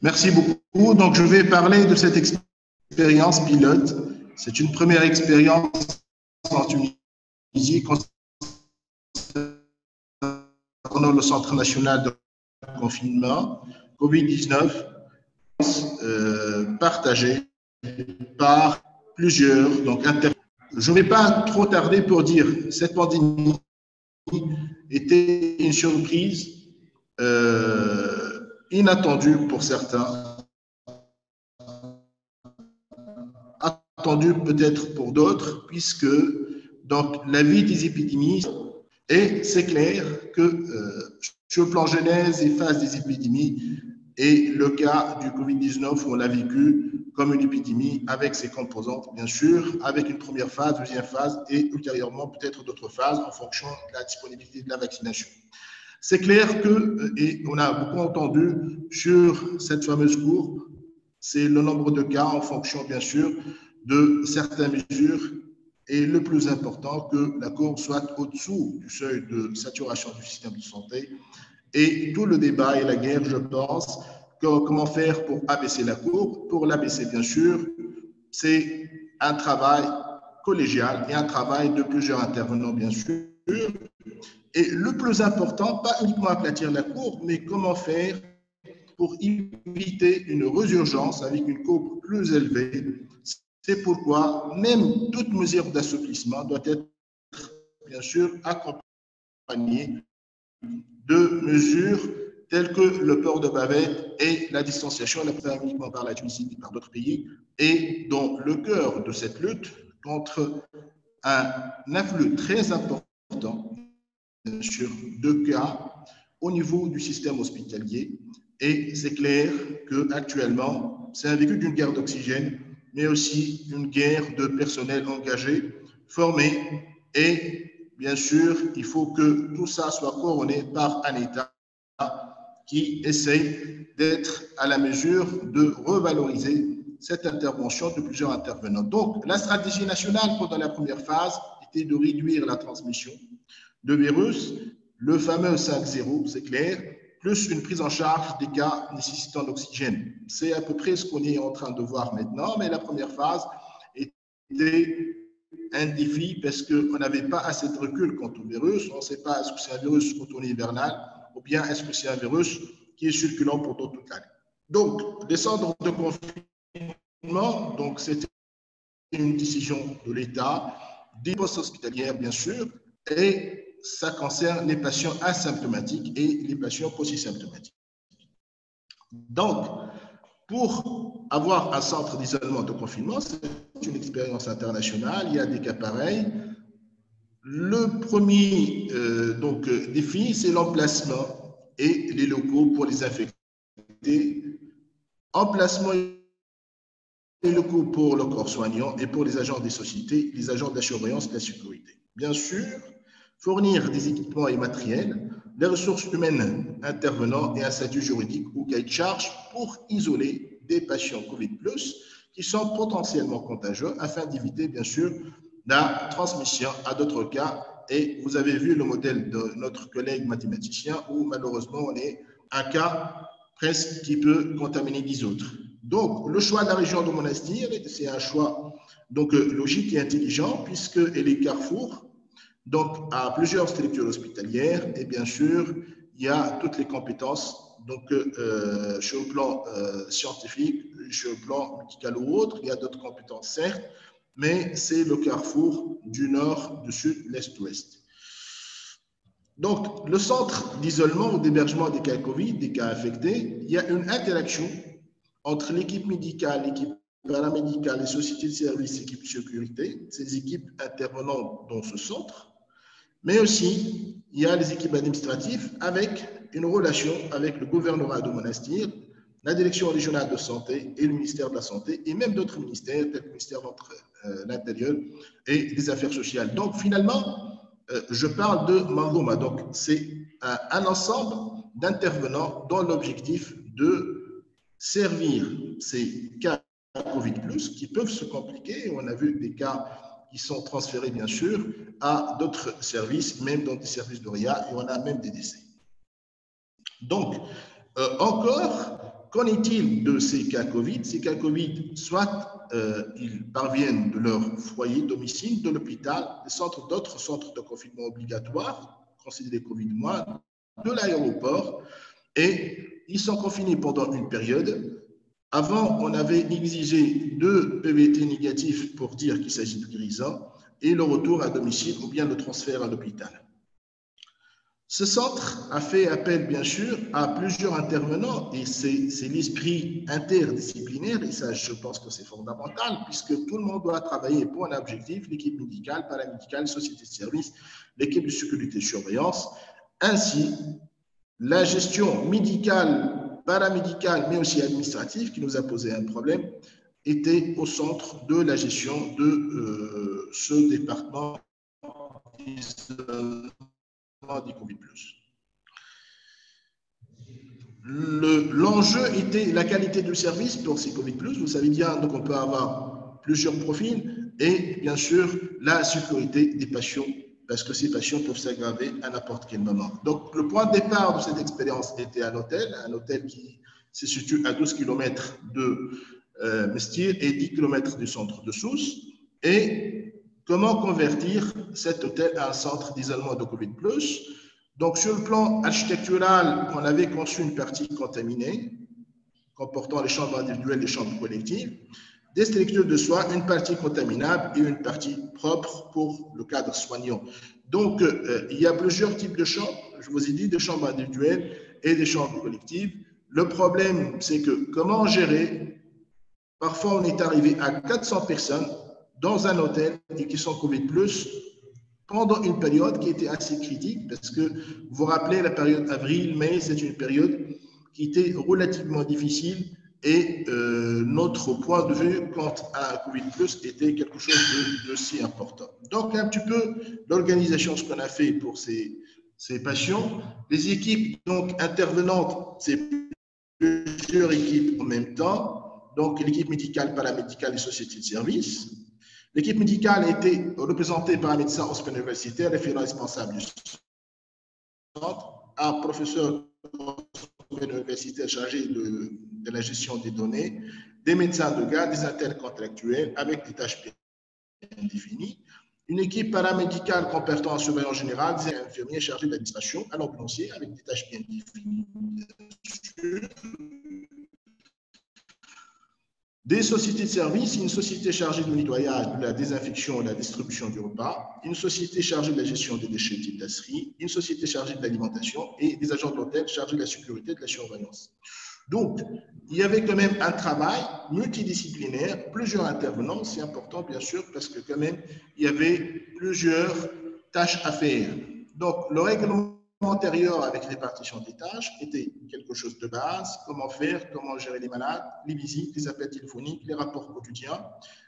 Merci beaucoup. Donc, je vais parler de cette expérience pilote. C'est une première expérience en Tunisie concernant le Centre national de confinement COVID-19 partagé par plusieurs. Donc, je ne vais pas trop tarder pour dire cette pandémie était une surprise inattendue pour certains, attendue peut-être pour d'autres, puisque donc, la vie des épidémies, et c'est clair que sur le plan genèse et phase des épidémies, et le cas du Covid-19, on l'a vécu comme une épidémie avec ses composantes, bien sûr, avec une première phase, deuxième phase et ultérieurement peut-être d'autres phases en fonction de la disponibilité de la vaccination. C'est clair que, et on a beaucoup entendu sur cette fameuse courbe, c'est le nombre de cas en fonction, bien sûr, de certaines mesures et le plus important, que la courbe soit au-dessous du seuil de saturation du système de santé. Et tout le débat et la guerre, je pense, comment faire pour abaisser la courbe. Pour l'abaisser, bien sûr, c'est un travail collégial et un travail de plusieurs intervenants, bien sûr. Et le plus important, pas uniquement aplatir la courbe, mais comment faire pour éviter une résurgence avec une courbe plus élevée. C'est pourquoi même toute mesure d'assouplissement doit être, bien sûr, accompagnée de mesures telles que le port de bavette et la distanciation, la pas uniquement par la Tunisie, mais par d'autres pays, et dans le cœur de cette lutte contre un afflux très important, bien sûr, de cas au niveau du système hospitalier. Et c'est clair qu'actuellement, c'est un vécu d'une guerre d'oxygène, mais aussi une guerre de personnel engagé, formé. Et bien sûr, il faut que tout ça soit couronné par un État qui essaye d'être à la mesure de revaloriser cette intervention de plusieurs intervenants. Donc, la stratégie nationale pendant la première phase était de réduire la transmission de virus, le fameux 5-0, c'est clair, plus une prise en charge des cas nécessitant l'oxygène. C'est à peu près ce qu'on est en train de voir maintenant, mais la première phase était un défi parce qu'on n'avait pas assez de recul quant au virus. On ne sait pas est-ce que c'est un virus automne-hivernal ou bien est-ce que c'est un virus qui est circulant pour toute l'année. Donc, descendre de confinement, donc c'était une décision de l'État, des postes hospitalières, bien sûr, et ça concerne les patients asymptomatiques et les patients polysymptomatiques. Donc, pour avoir un centre d'isolement de confinement, c'est une expérience internationale, il y a des cas pareils. Le premier défi, c'est l'emplacement et les locaux pour les infectés. Emplacement et locaux pour le corps soignant et pour les agents des sociétés, les agents de la surveillance de la sécurité. Bien sûr, fournir des équipements et matériels, des ressources humaines intervenant et un statut juridique ou cahier de charge pour isoler des patients COVID+, qui sont potentiellement contagieux afin d'éviter, bien sûr, la transmission à d'autres cas. Et vous avez vu le modèle de notre collègue mathématicien où malheureusement on est un cas presque qui peut contaminer 10 autres. Donc, le choix de la région de Monastir, c'est un choix donc, logique et intelligent puisqu'elle est carrefour donc, à plusieurs structures hospitalières et bien sûr, il y a toutes les compétences donc, sur le plan scientifique, sur le plan médical ou autre, il y a d'autres compétences certes, mais c'est le carrefour du nord, du sud, l'est, ouest. Donc, le centre d'isolement ou d'hébergement des cas Covid, des cas infectés, il y a une interaction entre l'équipe médicale, l'équipe paramédicale, les sociétés de services, l'équipe de sécurité, ces équipes intervenant dans ce centre, mais aussi il y a les équipes administratives avec une relation avec le gouvernorat de Monastir, la direction régionale de santé et le ministère de la Santé, et même d'autres ministères, tels que le ministère de l'Intérieur et des Affaires sociales. Donc, finalement, je parle de Mangoma. Donc, c'est un ensemble d'intervenants dans l'objectif de servir ces cas COVID+, qui peuvent se compliquer. On a vu des cas qui sont transférés, bien sûr, à d'autres services, même dans des services de RIA, et on a même des décès. Donc, encore, qu'en est-il de ces cas Covid? Ces cas Covid, soit ils parviennent de leur foyer, domicile, de l'hôpital, d'autres centres de confinement obligatoires, considérés Covid-, de l'aéroport, et ils sont confinés pendant une période. Avant, on avait exigé 2 PVT négatifs pour dire qu'il s'agit de guérison et le retour à domicile ou bien le transfert à l'hôpital. Ce centre a fait appel, bien sûr, à plusieurs intervenants et c'est l'esprit interdisciplinaire et ça, je pense que c'est fondamental puisque tout le monde doit travailler pour un objectif, l'équipe médicale, paramédicale, société de service, l'équipe de sécurité et surveillance. Ainsi, la gestion médicale, paramédicale, mais aussi administrative, qui nous a posé un problème, était au centre de la gestion de ce département du Covid+. L'enjeu était la qualité du service pour ces Covid+. Vous savez bien, donc on peut avoir plusieurs profils et bien sûr la sécurité des patients parce que ces patients peuvent s'aggraver à n'importe quel moment. Donc le point de départ de cette expérience était un hôtel qui se situe à 12 km de Mestir et 10 km du centre de Sousse. Et comment convertir cet hôtel à un centre d'isolement de Covid+. Donc, sur le plan architectural, on avait conçu une partie contaminée, comportant les chambres individuelles et les chambres collectives, des structures de soins, une partie contaminable et une partie propre pour le cadre soignant. Donc, il y a plusieurs types de chambres, je vous ai dit, des chambres individuelles et des chambres collectives. Le problème, c'est que comment gérer? Parfois, on est arrivé à 400 personnes dans un hôtel et qui sont Covid+, pendant une période qui était assez critique, parce que vous vous rappelez, la période avril-mai, c'est une période qui était relativement difficile et notre point de vue quant à Covid+, était quelque chose de si important. Donc, un petit peu l'organisation, ce qu'on a fait pour ces patients. Les équipes donc intervenantes, c'est plusieurs équipes en même temps, donc l'équipe médicale, paramédicale et société de service. L'équipe médicale était représentée par un médecin hospitalo-universitaire, référent responsable du centre, un professeur universitaire chargé de la gestion des données, des médecins de garde, des intercontractuels avec des tâches bien définies, une équipe paramédicale compétente en surveillance générale, des infirmiers chargés de l'administration, un ambulancier avec des tâches bien définies, des sociétés de services, une société chargée du nettoyage, de la désinfection et de la distribution du repas, une société chargée de la gestion des déchets type tasserie, une société chargée de l'alimentation et des agents de l'hôtel chargés de la sécurité et de la surveillance. Donc, il y avait quand même un travail multidisciplinaire, plusieurs intervenants, c'est important bien sûr parce que quand même, il y avait plusieurs tâches à faire. Donc, le règlement antérieur avec répartition des tâches était quelque chose de base, comment faire, comment gérer les malades, les visites, les appels téléphoniques, les rapports quotidiens,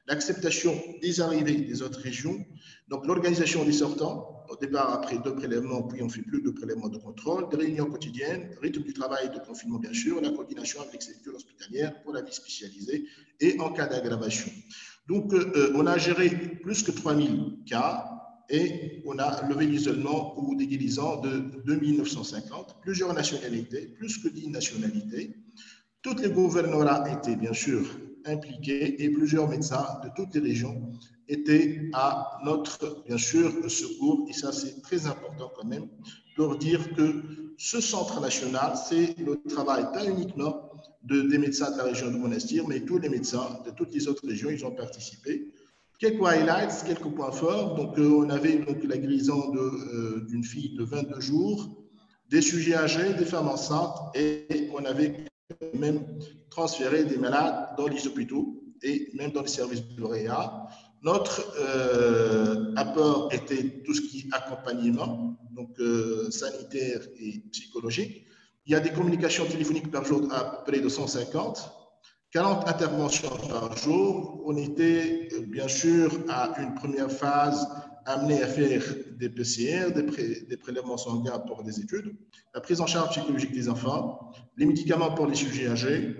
l'acceptation des arrivées des autres régions, donc l'organisation des sortants, au départ après 2 prélèvements, puis on ne fait plus de prélèvements de contrôle, des réunions quotidiennes, rythme du travail de confinement bien sûr, la coordination avec les structures hospitalières pour la vie spécialisée et en cas d'aggravation. Donc on a géré plus que 3000 cas, et on a levé l'isolement ou des guérisons de 2950, plusieurs nationalités, plus que 10 nationalités. Tous les gouvernements étaient bien sûr impliqués et plusieurs médecins de toutes les régions étaient à notre, bien sûr, secours. Et ça, c'est très important quand même pour dire que ce centre national, c'est le travail pas uniquement des médecins de la région de Monastir, mais tous les médecins de toutes les autres régions, ils ont participé. Quelques highlights, quelques points forts. Donc, on avait donc la guérison d'une fille de 22 jours, des sujets âgés, des femmes enceintes, et on avait même transféré des malades dans les hôpitaux et même dans les services de l'OREA. Notre apport était tout ce qui est accompagnement, donc sanitaire et psychologique. Il y a des communications téléphoniques par jour à près de 150. 40 interventions par jour. On était bien sûr à une première phase amené à faire des PCR, des prélèvements sanguins pour des études, la prise en charge psychologique des enfants, les médicaments pour les sujets âgés,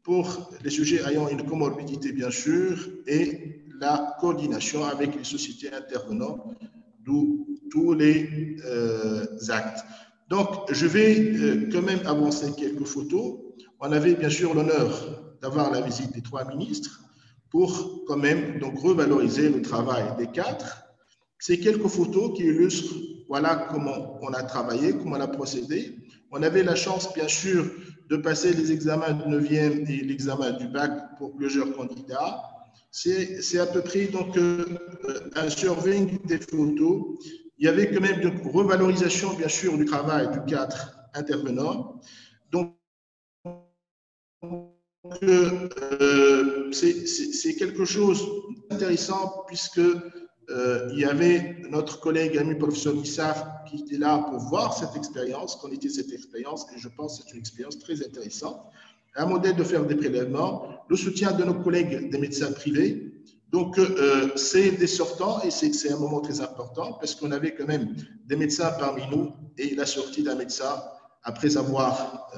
pour les sujets ayant une comorbidité bien sûr, et la coordination avec les sociétés intervenantes, d'où tous les actes. Donc, je vais quand même avancer quelques photos. on avait bien sûr l'honneur d'avoir la visite des 3 ministres pour quand même donc revaloriser le travail des 4. C'est quelques photos qui illustrent voilà comment on a travaillé, comment on a procédé. On avait la chance bien sûr de passer les examens du 9e et l'examen du bac pour plusieurs candidats. C'est à peu près donc un survey des photos. Il y avait quand même une revalorisation bien sûr du travail du 4 intervenants. Donc c'est quelque chose d'intéressant puisque il y avait notre collègue ami professeur Missaf qui était là pour voir cette expérience, connaître cette expérience, et je pense que c'est une expérience très intéressante. Un modèle de faire des prélèvements, le soutien de nos collègues des médecins privés. Donc, c'est des sortants et c'est un moment très important parce qu'on avait quand même des médecins parmi nous et la sortie d'un médecin après avoir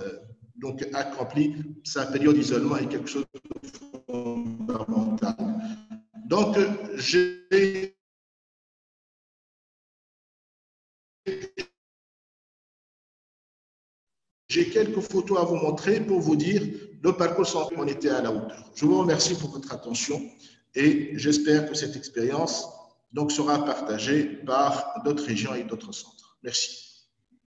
donc accompli sa période d'isolement est quelque chose de fondamental. Donc, j'ai quelques photos à vous montrer pour vous dire le parcours sans on était à la hauteur. Je vous remercie pour votre attention et j'espère que cette expérience donc sera partagée par d'autres régions et d'autres centres. Merci.